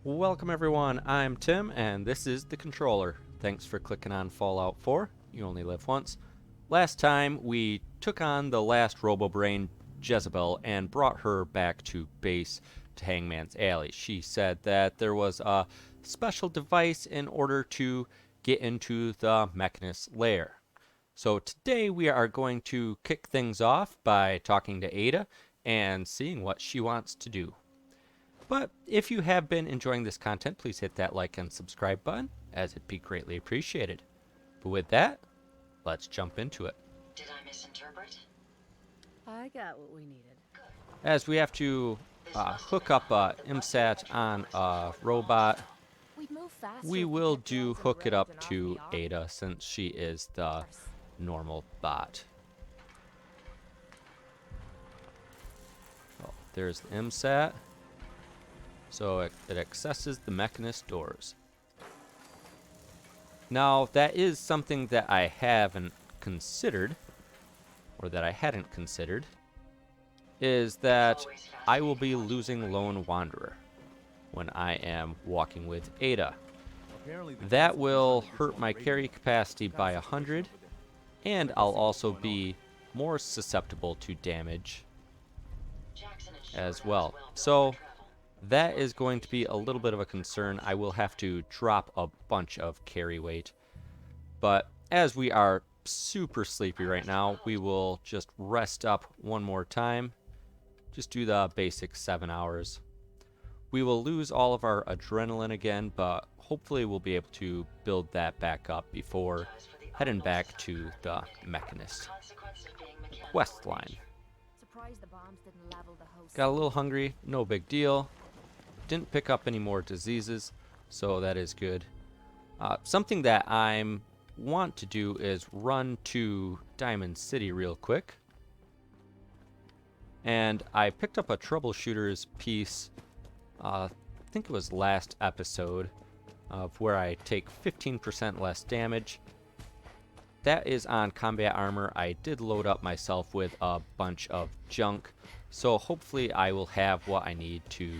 Welcome everyone, I'm Tim and this is the controller. Thanks for clicking on Fallout 4, you only live once. Last time we took on the last RoboBrain, Jezebel, and brought her back to base to Hangman's Alley. She said that there was a special device in order to get into the Mechanist lair. So today we are going to kick things off by talking to Ada and seeing what she wants to do. But if you have been enjoying this content, please hit that like and subscribe button, as it'd be greatly appreciated. But with that, let's jump into it. Did I misinterpret? I got what we needed. As we have to hook up a IMSAT on a robot, we will hook it up to Ada since she is the normal bot. Oh, there's the IMSAT. So it accesses the Mechanist doors. Now, that is something that I haven't considered, or that I hadn't considered, is that I will be losing Lone Wanderer when I am walking with Ada. That will hurt my carry capacity by 100, and I'll also be more susceptible to damage as well. So that is going to be a little bit of a concern. I will have to drop a bunch of carry weight. But as we are super sleepy right now, we will just rest up one more time. Just do the basic 7 hours. We will lose all of our adrenaline again, but hopefully we'll be able to build that back up before heading back to the Mechanist quest line. Got a little hungry, no big deal. Didn't pick up any more diseases, so that is good. Something that I want to do is run to Diamond City real quick. And I picked up a troubleshooter's piece, I think it was last episode, of where I take 15% less damage. That is on combat armor. I did load up myself with a bunch of junk, so hopefully I will have what I need to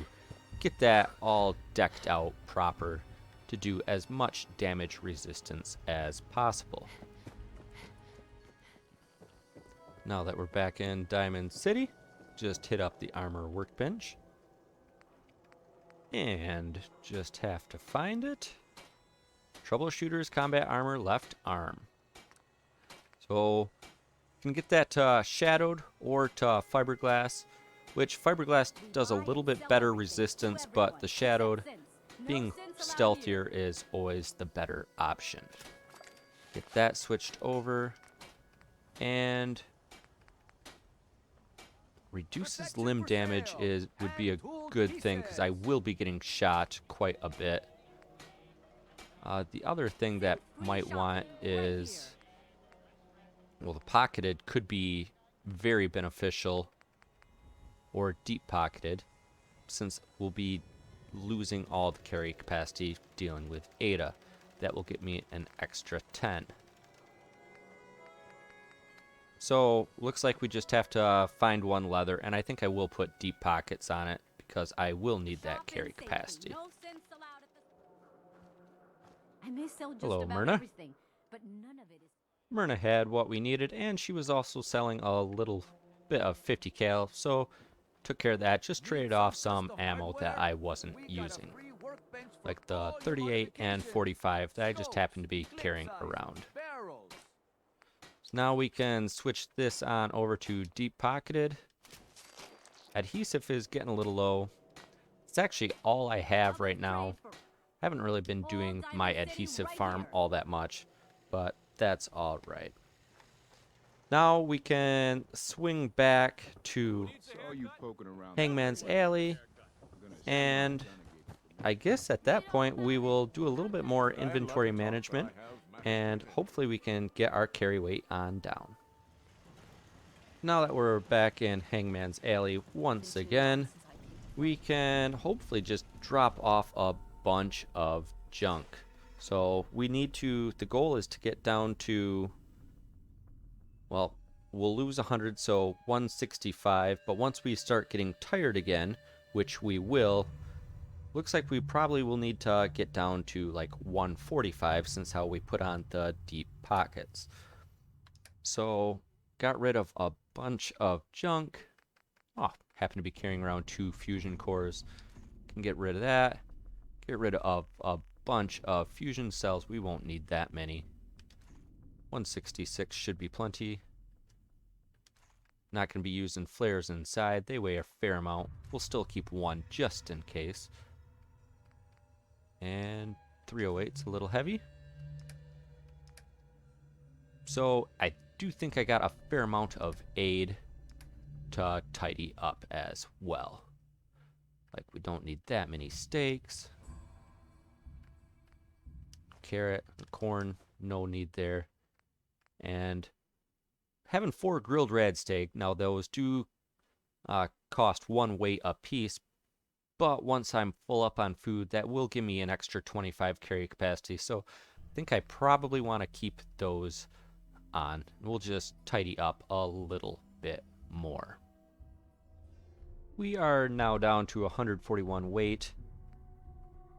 get that all decked out proper to do as much damage resistance as possible. Now that we're back in Diamond City, just hit up the armor workbench and just have to find it. Troubleshooter's combat armor left arm. So you can get that to shadowed or to fiberglass, which fiberglass does a little bit better resistance, but the shadowed, being stealthier, is always the better option. Get that switched over, and reduces limb damage would be a good thing because I will be getting shot quite a bit. The other thing that might want is, well, the pocketed could be very beneficial, or deep pocketed, since we'll be losing all the carry capacity dealing with Ada. That will get me an extra 10. So looks like we just have to find one leather, and I think I will put deep pockets on it because I will need that carry capacity. Hello, Myrna. Myrna had what we needed, and she was also selling a little bit of 50 cal, so took care of that. Just traded off some ammo that I wasn't using, like the 38 and 45 that I just happened to be carrying around. So now we can switch this on over to deep pocketed. Adhesive is getting a little low. It's actually all I have right now. I haven't really been doing my adhesive farm all that much, but that's all right. Now we can swing back to Hangman's Alley, and I guess at that point we will do a little bit more inventory management, and hopefully we can get our carry weight on down. Now that we're back in Hangman's Alley once again, we can hopefully just drop off a bunch of junk. So we need to, the goal is to get down to, well, we'll lose 100, so 165, but once we start getting tired again, which we will, Looks like we probably will need to get down to like 145 since how we put on the deep pockets. So, got rid of a bunch of junk. Oh, happen to be carrying around 2 fusion cores. Can get rid of that. Get rid of a bunch of fusion cells. We won't need that many. 166 should be plenty. Not going to be using flares inside. They weigh a fair amount. We'll still keep 1 just in case. And 308's a little heavy. So I do think I got a fair amount of aid to tidy up as well. Like, we don't need that many steaks. Carrot, corn, no need there. And having 4 grilled rad steak, now those do cost 1 weight a piece, but once I'm full up on food, that will give me an extra 25 carry capacity. So I think I probably want to keep those on. We'll just tidy up a little bit more. We are now down to 141 weight.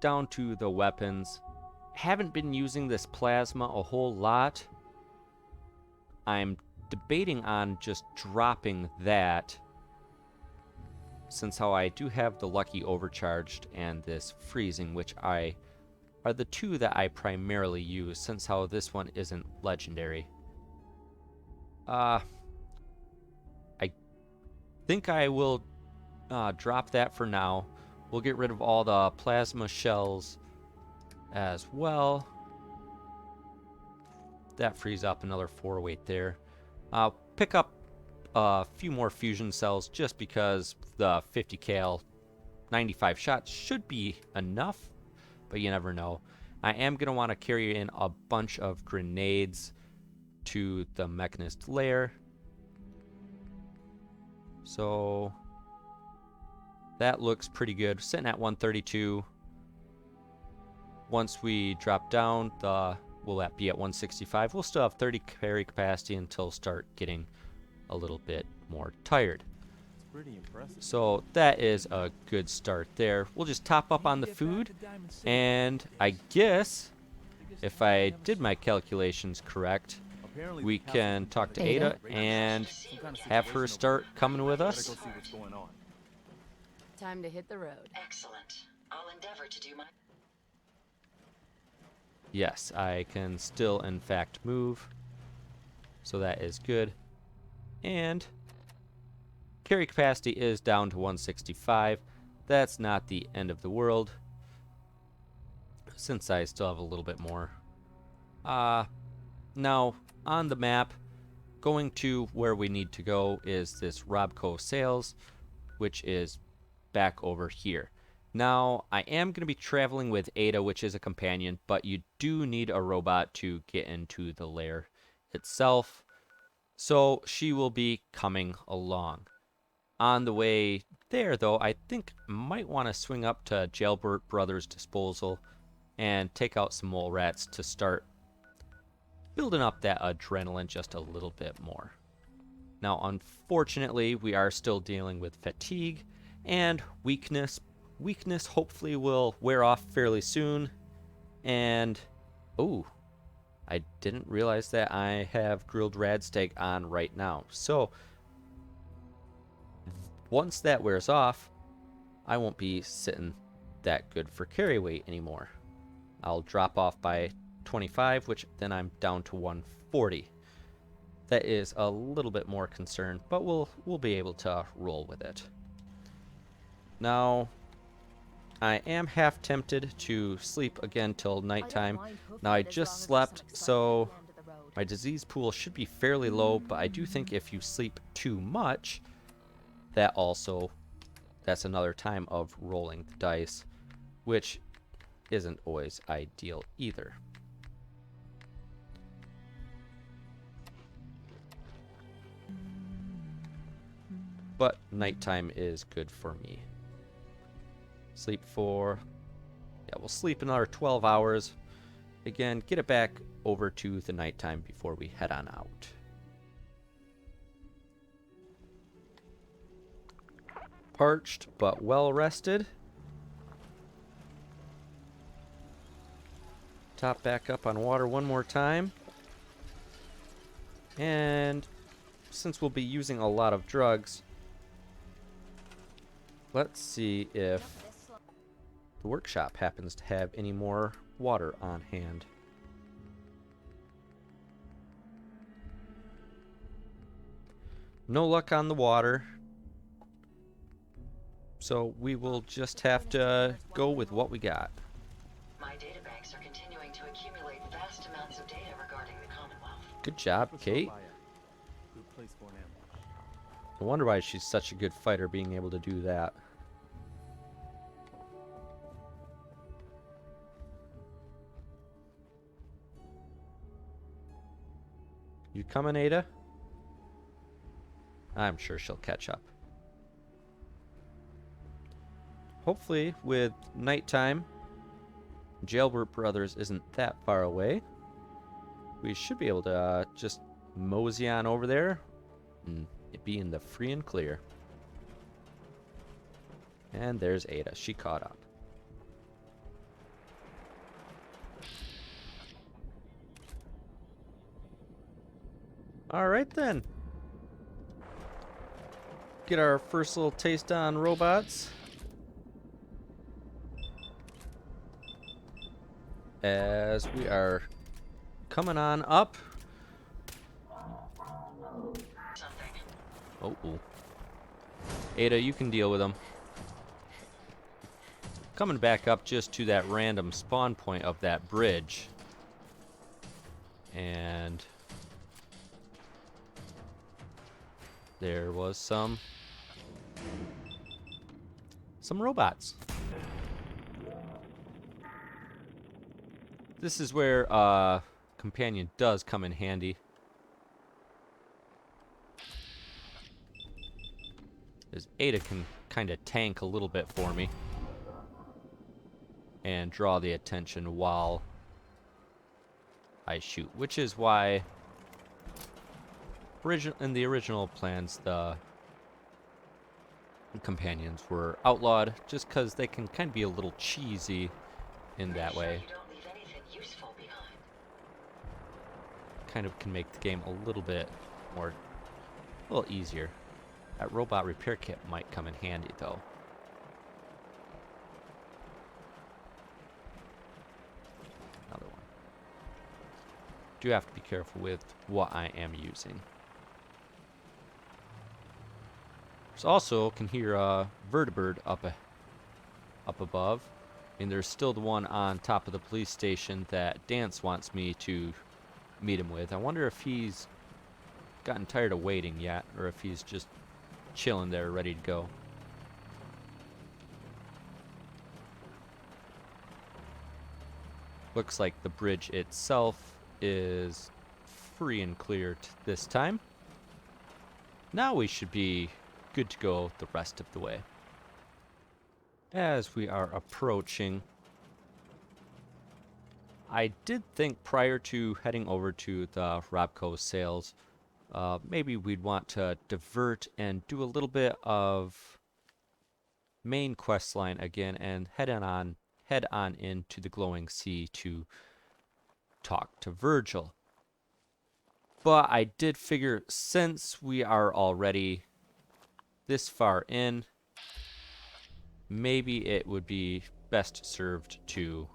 Down to the weapons. Haven't been using this plasma a whole lot. I'm debating on just dropping that, since how I do have the lucky overcharged and this freezing, which are the 2 that I primarily use, since how this one isn't legendary. I think I will drop that for now. We'll get rid of all the plasma shells as well. That frees up another 4 weight there. Pick up a few more fusion cells just because the 50 cal 95 shots should be enough, but you never know. I am going to want to carry in a bunch of grenades to the Mechanist lair. So that looks pretty good. Sitting at 132. Once we drop down, we'll be at 165. We'll still have 30 carry capacity until start getting a little bit more tired. Pretty impressive. So that is a good start there. We'll just top up on the food, and I guess if I did my calculations correct, we can talk to Ada and have her start coming with us. Time to hit the road. Excellent. I'll endeavor to do my... Yes, I can still in fact move, so that is good. And carry capacity is down to 165. That's not the end of the world, since I still have a little bit more. Now on the map, going to where we need to go is this Robco Sales, which is back over here. Now, I am going to be traveling with Ada, which is a companion, but you do need a robot to get into the lair itself. So she will be coming along. On the way there, though, I think I might want to swing up to Jailbird Brothers' disposal and take out some mole rats to start building up that adrenaline just a little bit more. Now, unfortunately, we are still dealing with fatigue and weakness. Weakness hopefully will wear off fairly soon. And, oh, I didn't realize that I have grilled rad steak on right now. So, once that wears off, I won't be sitting that good for carry weight anymore. I'll drop off by 25, which then I'm down to 140. That is a little bit more concern, but we'll be able to roll with it. Now, I am half tempted to sleep again till nighttime. Now, I just slept, so my disease pool should be fairly low, but I do think if you sleep too much, that's another time of rolling the dice, which isn't always ideal either. But nighttime is good for me. We'll sleep another 12 hours. Again, get it back over to the nighttime before we head on out. Parched but well rested. Top back up on water one more time. And since we'll be using a lot of drugs, let's see if the workshop happens to have any more water on hand. No luck on the water. So we will just have to go with what we got. My databanks are continuing to accumulate vast amounts of data regarding the Commonwealth. Good job, Kate. Good place for an ambush. No wonder why she's such a good fighter, being able to do that. You coming, Ada? I'm sure she'll catch up. Hopefully, with nighttime, Jailbird Brothers isn't that far away. We should be able to just mosey on over there and be in the free and clear. And there's Ada. She caught up. Alright then. Get our first little taste on robots. As we are coming on up. Something. Oh. Ada, you can deal with them. Coming back up just to that random spawn point of that bridge. And there was some robots. This is where companion does come in handy. As Ada can kind of tank a little bit for me and draw the attention while I shoot, which is why in the original plans the companions were outlawed, just because they can kind of be a little cheesy in that way. You don't leave anything useful behind. Kind of can make the game a little bit more, a little easier. That robot repair kit might come in handy though. Another one. Do have to be careful with what I am using. There's also can hear a vertibird up above, and there's still the one on top of the police station that Dance wants me to meet him with. I wonder if he's gotten tired of waiting yet, or if he's just chilling there ready to go. Looks like the bridge itself is free and clear this time. Now we should be good to go the rest of the way. As we are approaching, I did think prior to heading over to the Robco sales, maybe we'd want to divert and do a little bit of main quest line again and head on into the Glowing Sea to talk to Virgil. But I did figure, since we are already this far in, maybe it would be best served to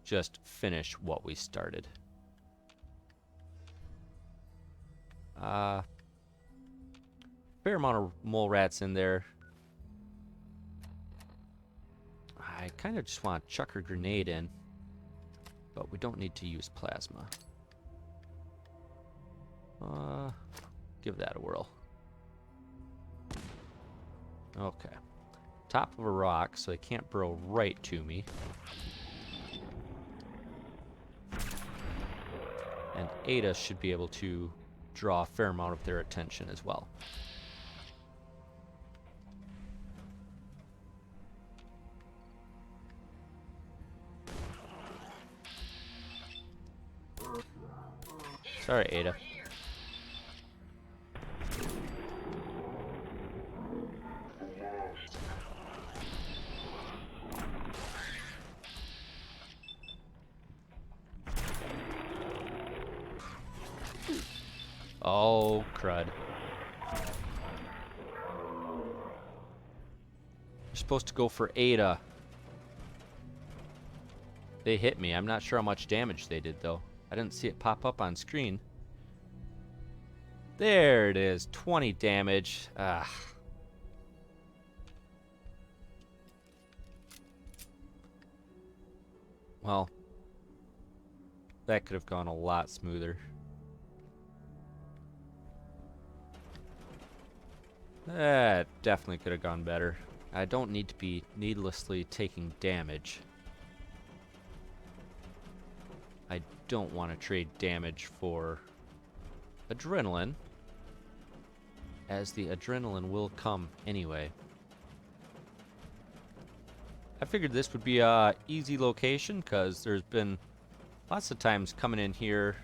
just finish what we started. Fair amount of mole rats in there. I kind of just want to chuck a grenade in, but we don't need to use plasma. Give that a whirl. Okay. Top of a rock, so they can't burrow right to me. And Ada should be able to draw a fair amount of their attention as well. Sorry, Ada. Oh, crud. You're supposed to go for Ada. They hit me. I'm not sure how much damage they did, though. I didn't see it pop up on screen. There it is. 20 damage. Ah. Well, that could have gone a lot smoother. That definitely could have gone better. I don't need to be needlessly taking damage. I don't want to trade damage for adrenaline, as the adrenaline will come anyway. I figured this would be a easy location because there's been lots of times coming in here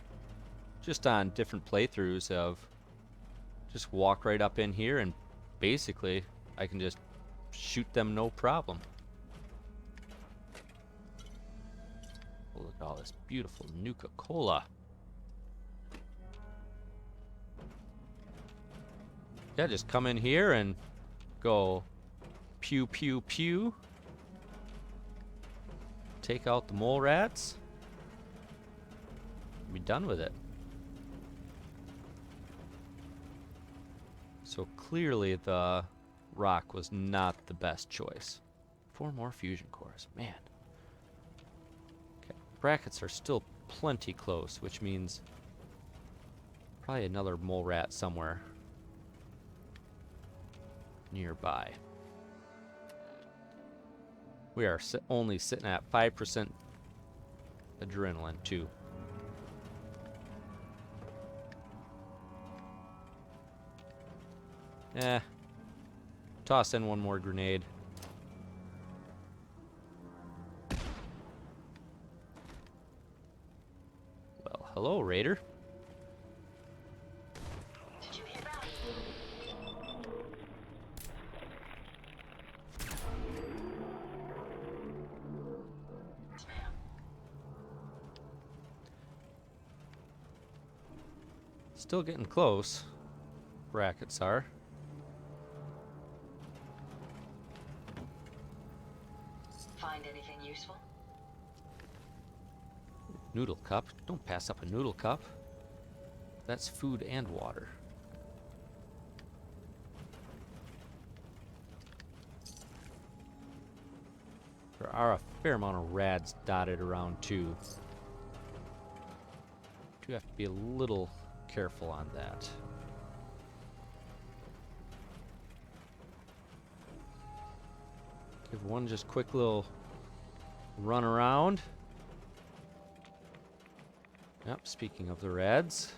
just on different playthroughs of just walk right up in here and basically I can just shoot them no problem. Oh, look at all this beautiful Nuka-Cola. Yeah, just come in here and go pew pew pew. Take out the mole rats. Be done with it. So clearly the rock was not the best choice. 4 more fusion cores, man. Okay, brackets are still plenty close, which means probably another mole rat somewhere nearby. We are only sitting at 5% adrenaline too. Toss in one more grenade. Well, hello, Raider. Did you hear that? Yes, ma'am. Still getting close. Brackets are. Find anything useful? Noodle cup. Don't pass up a noodle cup. That's food and water. There are a fair amount of rads dotted around too. Do have to be a little careful on that. Give one just quick little run around. Yep, speaking of the rads.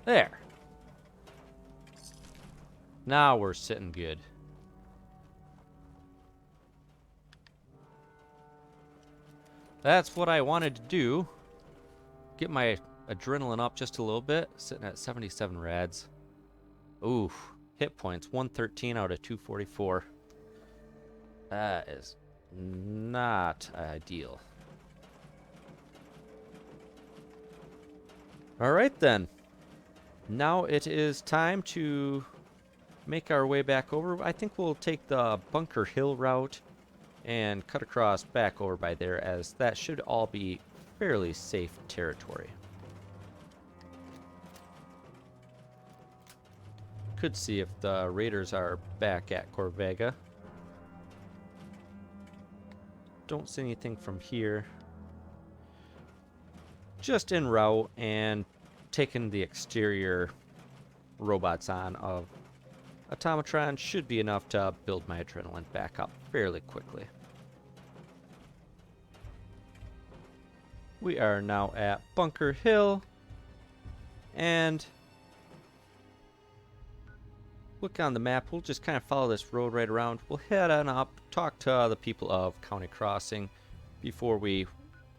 There. Now we're sitting good. That's what I wanted to do. Get my adrenaline up just a little bit. Sitting at 77 rads. Ooh, hit points 113 out of 244. That is not ideal. Alright then. Now it is time to make our way back over. I think we'll take the Bunker Hill route and cut across back over by there, as that should all be fairly safe territory. Could see if the raiders are back at Corvega. Don't see anything from here. Just en route and taking the exterior robots on of Automatron should be enough to build my adrenaline back up fairly quickly. We are now at Bunker Hill, and look on the map. We'll just kind of follow this road right around. We'll head on up, talk to the people of County Crossing before we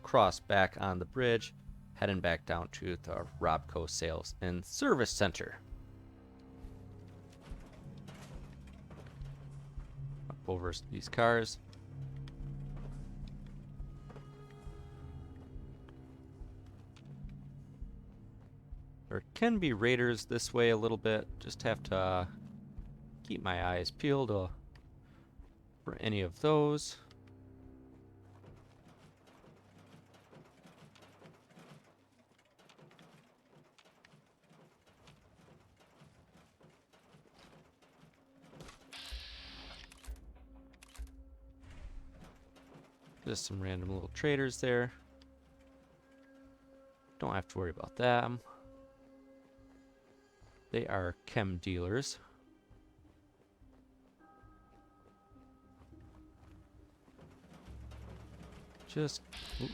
cross back on the bridge, heading back down to the Robco Sales and Service Center. Up over these cars. There can be raiders this way a little bit. Just have to keep my eyes peeled for any of those. Just some random little traders there. Don't have to worry about them. They are chem dealers. Just ooh,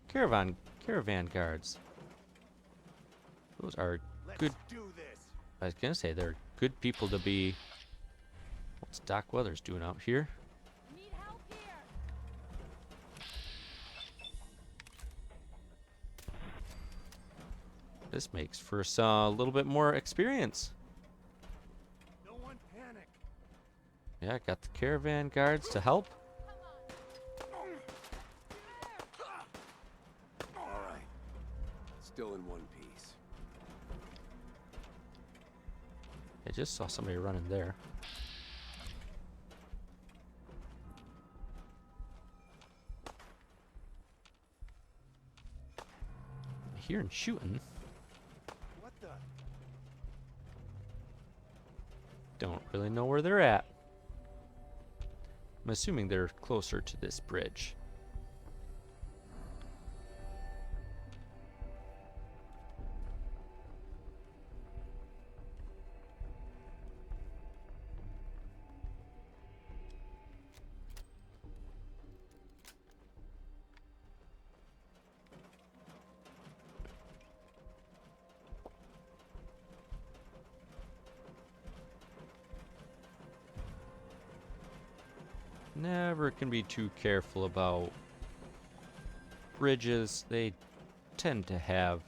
caravan guards. Those are good. I was gonna say they're good people to be. What's Doc Weathers doing out here? Need help here. This makes for a little bit more experience. No one panic. Yeah, got the caravan guards to help. All right. Still in one piece. I just saw somebody running there. I'm hearing shooting. What the? Don't really know where they're at. I'm assuming they're closer to this bridge. Never can be too careful about bridges. They tend to have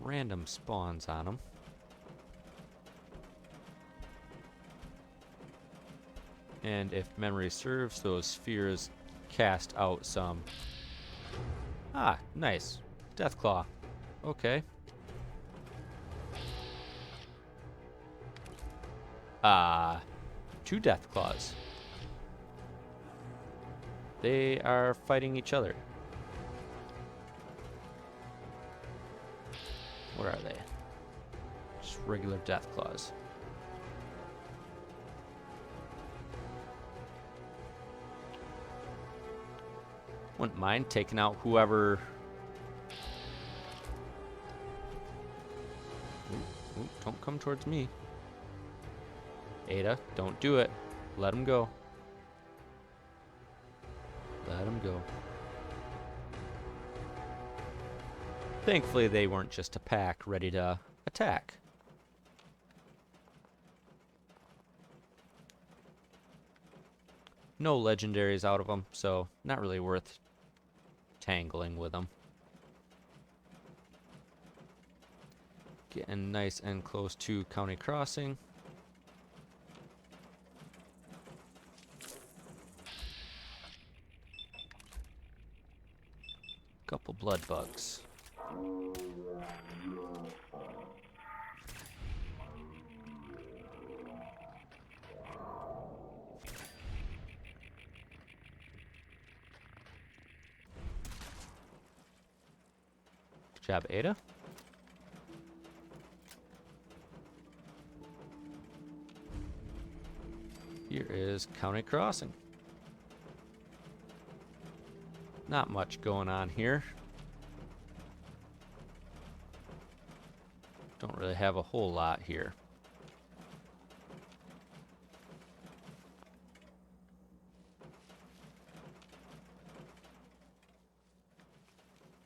random spawns on them. And if memory serves, those spheres cast out some... Ah, nice. Deathclaw. Okay. Two Deathclaws. They are fighting each other. What are they? Just regular Deathclaws. Wouldn't mind taking out whoever... Ooh, don't come towards me. Ada, don't do it. Let him go. Let him go. Thankfully, they weren't just a pack ready to attack. No legendaries out of them, so not really worth tangling with them. Getting nice and close to County Crossing. Couple blood bugs. Good job, Ada. Here is County Crossing. Not much going on here. Don't really have a whole lot here.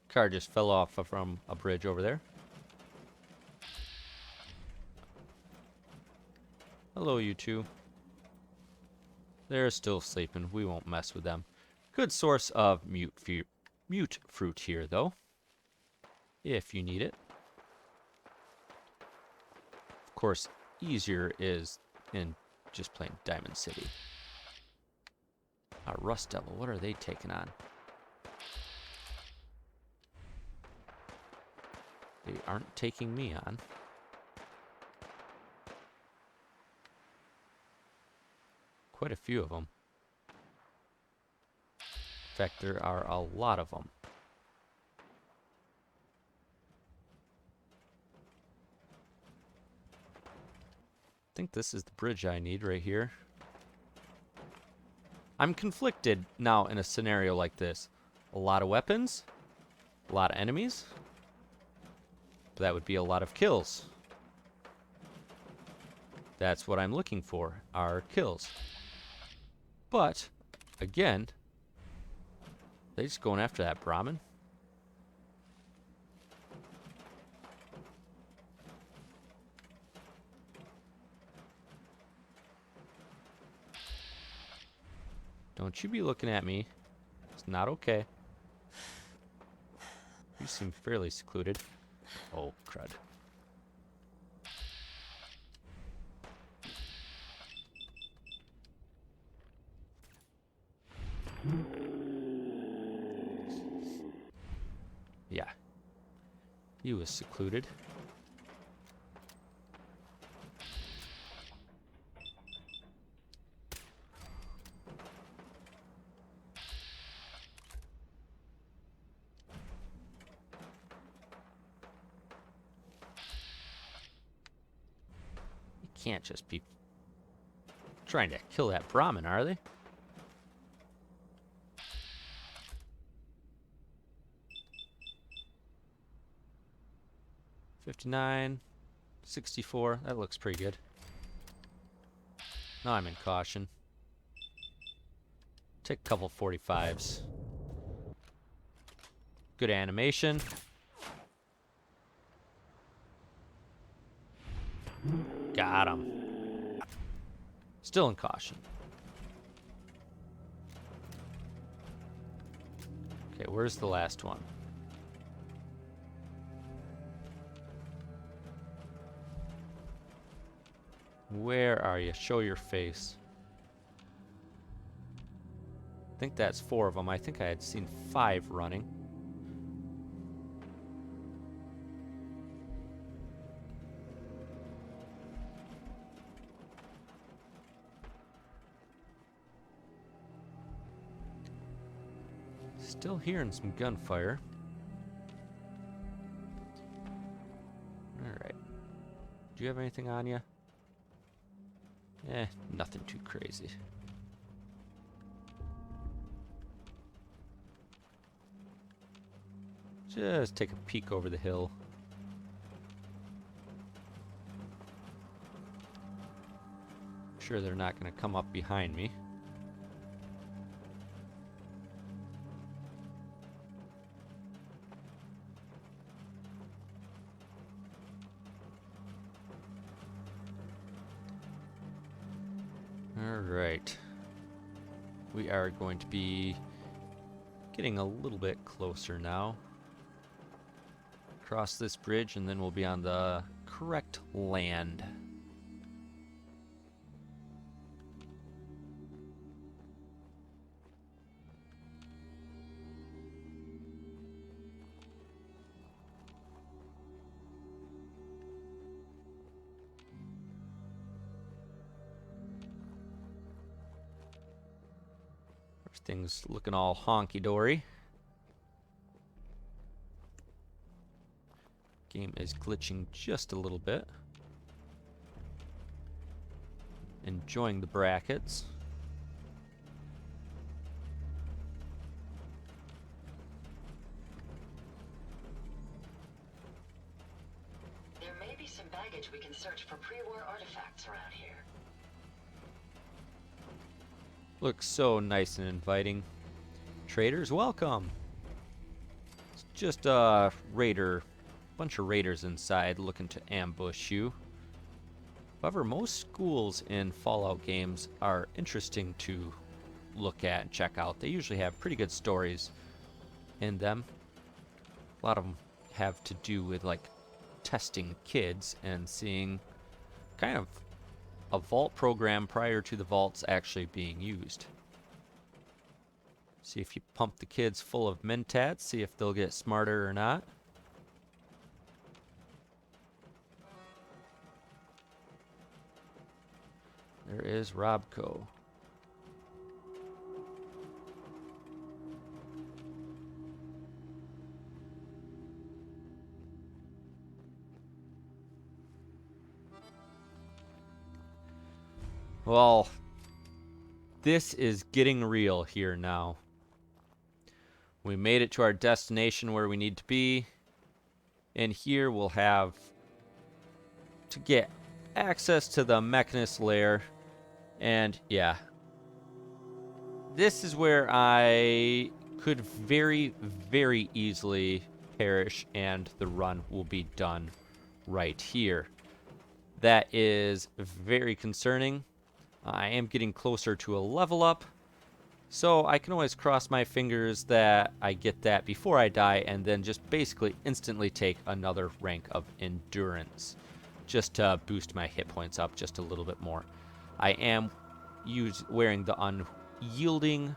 Car just fell off from a bridge over there. Hello, you two. They're still sleeping. We won't mess with them. Good source of mute mute fruit here, though, if you need it. Of course, easier is in just plain Diamond City. Rust Devil, what are they taking on? They aren't taking me on. Quite a few of them. In fact, there are a lot of them. I think this is the bridge I need right here. I'm conflicted now in a scenario like this. A lot of weapons, a lot of enemies. That would be a lot of kills. That's what I'm looking for, are kills. But, again, they just going after that Brahmin. Don't you be looking at me. It's not okay. You seem fairly secluded. Oh, crud. Yeah. He was secluded. Can't just be trying to kill that Brahmin, are they? $59, $64. That looks pretty good. Now I'm in caution. Take a couple 45s. Good animation. Got him. Still in caution. Okay, where's the last one? Where are you? Show your face. I think that's 4 of them. I think I had seen 5 running. Still hearing some gunfire. Alright. Do you have anything on you? Nothing too crazy. Just take a peek over the hill. I'm sure they're not going to come up behind me. Alright. We are going to be getting a little bit closer now. Cross this bridge and then we'll be on the correct land. Everything's looking all honky-dory. Game is glitching just a little bit. Enjoying the brackets. There may be some baggage we can search for pre-war artifacts around here. Looks so nice and inviting. Traders, welcome. It's just a raider. Bunch of raiders inside looking to ambush you. However, most schools in Fallout games are interesting to look at and check out. They usually have pretty good stories. in them. A lot of them have to do with like testing kids and seeing kind of a vault program prior to the vaults actually being used. See if you pump the kids full of mentats, see if they'll get smarter or not. There is Robco. Well, this is getting real here now. We made it to our destination where we need to be. And here we'll have to get access to the Mechanist lair. And yeah, this is where I could very, very easily perish and the run will be done right here. That is very concerning. I am getting closer to a level up, so I can always cross my fingers that I get that before I die and then just basically instantly take another rank of endurance just to boost my hit points up just a little bit more. I am wearing the unyielding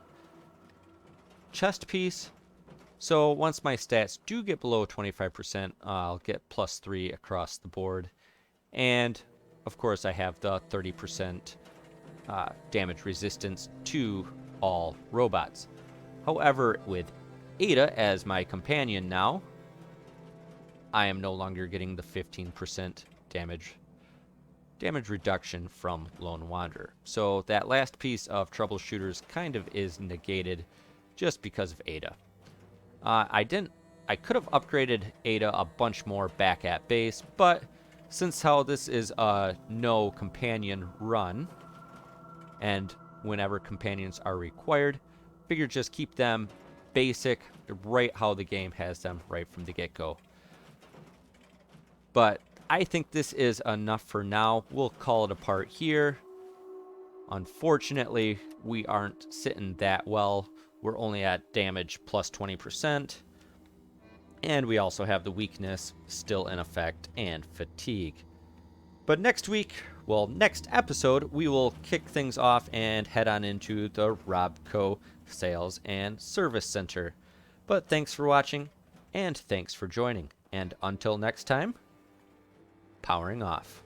chest piece, so once my stats do get below 25%, I'll get +3 across the board. And of course I have the 30% damage resistance to all robots. However, with Ada as my companion now, I am no longer getting the 15% damage reduction from Lone Wanderer. So that last piece of troubleshooters kind of is negated just because of Ada. I could have upgraded Ada a bunch more back at base, but since how this is a no companion run, and whenever companions are required, figure just keep them basic, right how the game has them right from the get-go. But I think this is enough for now. We'll call it a part here. Unfortunately, we aren't sitting that well. We're only at damage plus 20%. And we also have the weakness still in effect and fatigue. But next episode, we will kick things off and head on into the Robco Sales and Service Center. But thanks for watching, and thanks for joining. And until next time, powering off.